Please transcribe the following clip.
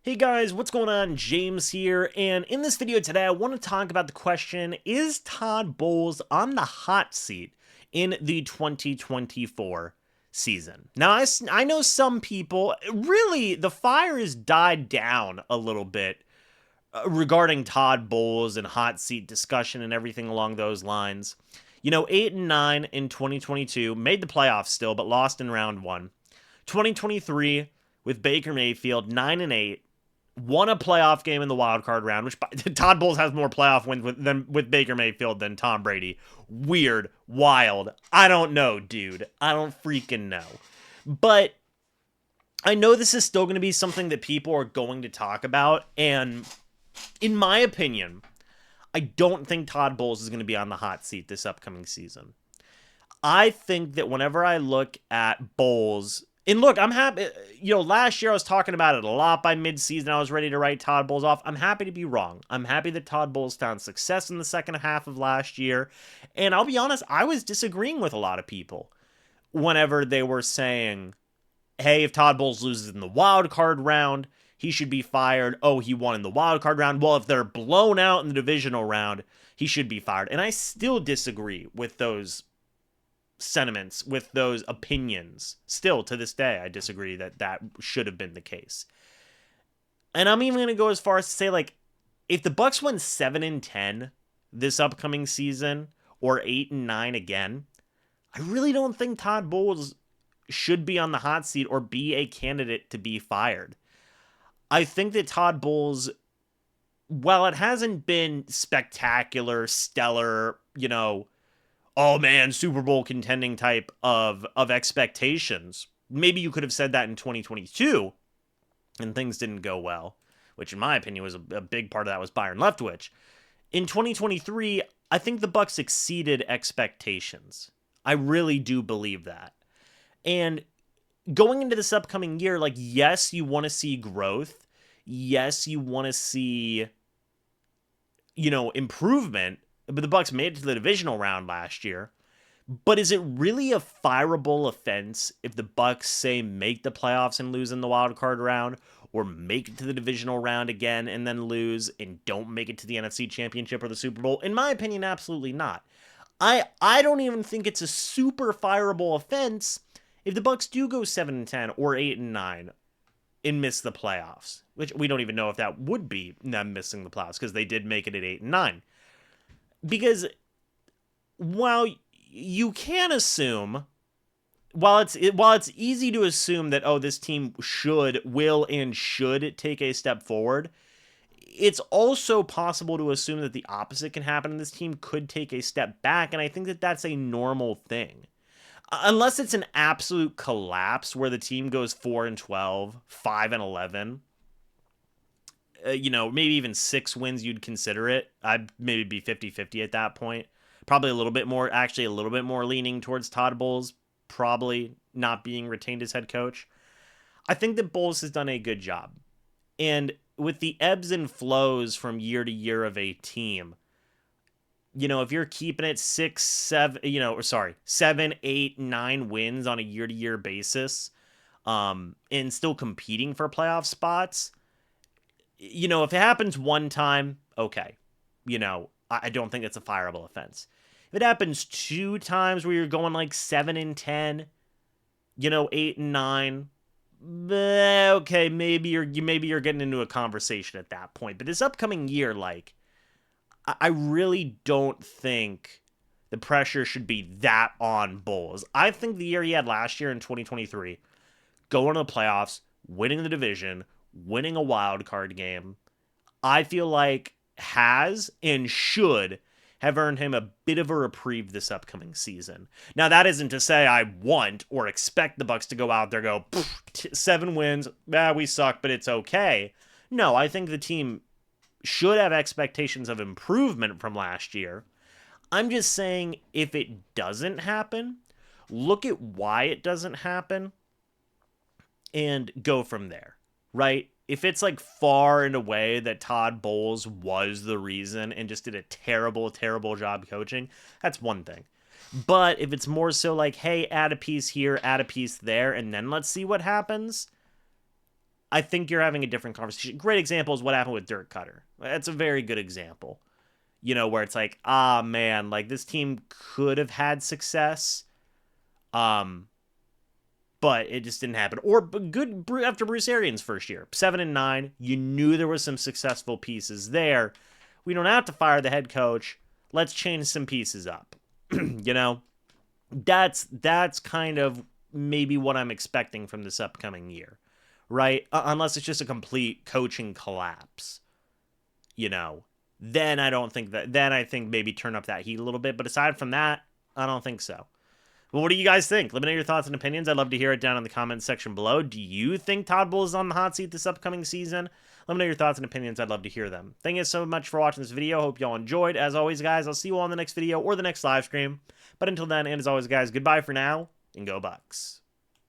Hey guys, what's going on? James here, and in this video today, I want to talk about the question, is Todd Bowles on the hot seat in the 2024 season? Now, I know some people, really, the fire has died down a little bit regarding Todd Bowles and hot seat discussion and everything along those lines. 8-9 in 2022, made the playoffs still, but lost in round one. 2023 with Baker Mayfield, 9-8. Won a playoff game in the wild card round, which Todd Bowles has more playoff wins with Baker Mayfield than Tom Brady. Weird, wild. I don't know, dude. I don't freaking know. But I know this is still going to be something that people are going to talk about, and in my opinion, I don't think Todd Bowles is going to be on the hot seat this upcoming season. I think that whenever I look at Bowles, and look, I'm happy. Last year I was talking about it a lot by midseason. I was ready to write Todd Bowles off. I'm happy to be wrong. I'm happy that Todd Bowles found success in the second half of last year. And I'll be honest, I was disagreeing with a lot of people whenever they were saying, hey, if Todd Bowles loses in the wild card round, he should be fired. Oh, he won in the wild card round. Well, if they're blown out in the divisional round, he should be fired. And I still disagree with those sentiments, with those opinions. Still to this day, I disagree that should have been the case. And I'm even going to go as far as to say, like, if the Bucs win 7-10 this upcoming season, or 8-9 again, I really don't think Todd Bowles should be on the hot seat or be a candidate to be fired. I think that Todd Bowles, while it hasn't been spectacular, stellar, oh man, Super Bowl contending type of expectations. Maybe you could have said that in 2022 and things didn't go well, which in my opinion was a big part of that was Byron Leftwich. In 2023, I think the Bucs exceeded expectations. I really do believe that. And going into this upcoming year, like, yes, you want to see growth. Yes, you want to see, improvement. But the Bucs made it to the divisional round last year. But is it really a fireable offense if the Bucs, say, make the playoffs and lose in the wild card round, or make it to the divisional round again and then lose and don't make it to the NFC Championship or the Super Bowl? In my opinion, absolutely not. I don't even think it's a super fireable offense if the Bucs do go 7-10 or 8-9 and miss the playoffs, which we don't even know if that would be them missing the playoffs because they did make it at 8-9. Because while you can assume, while it's easy to assume that, oh, this team will and should take a step forward, it's also possible to assume that the opposite can happen and this team could take a step back. And I think that that's a normal thing. Unless it's an absolute collapse where the team goes 4-12, 5-11. Maybe even 6 wins, you'd consider it. I'd maybe be 50-50 at that point. Probably a little bit more leaning towards Todd Bowles probably not being retained as head coach. I think that Bowles has done a good job. And with the ebbs and flows from year to year of a team, if you're keeping it 7, 8, 9 wins on a year-to-year basis, and still competing for playoff spots, if it happens one time, okay. I don't think it's a fireable offense. If it happens 2 times where you're going like 7-10, 8-9, okay, maybe you're getting into a conversation at that point. But this upcoming year, like, I really don't think the pressure should be that on Bowles. I think the year he had last year in 2023, going to the playoffs, winning the division, winning a wild card game, I feel like has and should have earned him a bit of a reprieve this upcoming season. Now, that isn't to say I want or expect the Bucs to go out there, go 7 wins, we suck, but it's okay. No, I think the team should have expectations of improvement from last year. I'm just saying, if it doesn't happen, look at why it doesn't happen and go from there, right? If it's like far and away that Todd Bowles was the reason and just did a terrible, terrible job coaching, that's one thing. But if it's more so like, hey, add a piece here, add a piece there, and then let's see what happens, I think you're having a different conversation. Great example is what happened with Dirk Cutter. That's a very good example. Where it's like, man, like this team could have had success. But it just didn't happen. Or good after Bruce Arians' first year, 7-9. You knew there was some successful pieces there. We don't have to fire the head coach. Let's change some pieces up. That's kind of maybe what I'm expecting from this upcoming year, right? Unless it's just a complete coaching collapse, Then I don't think that. Then I think maybe turn up that heat a little bit. But aside from that, I don't think so. Well, what do you guys think? Let me know your thoughts and opinions. I'd love to hear it down in the comments section below. Do you think Todd Bowles is on the hot seat this upcoming season? Let me know your thoughts and opinions. I'd love to hear them. Thank you so much for watching this video. Hope y'all enjoyed. As always, guys, I'll see you all in the next video or the next live stream. But until then, and as always, guys, goodbye for now, and go Bucs.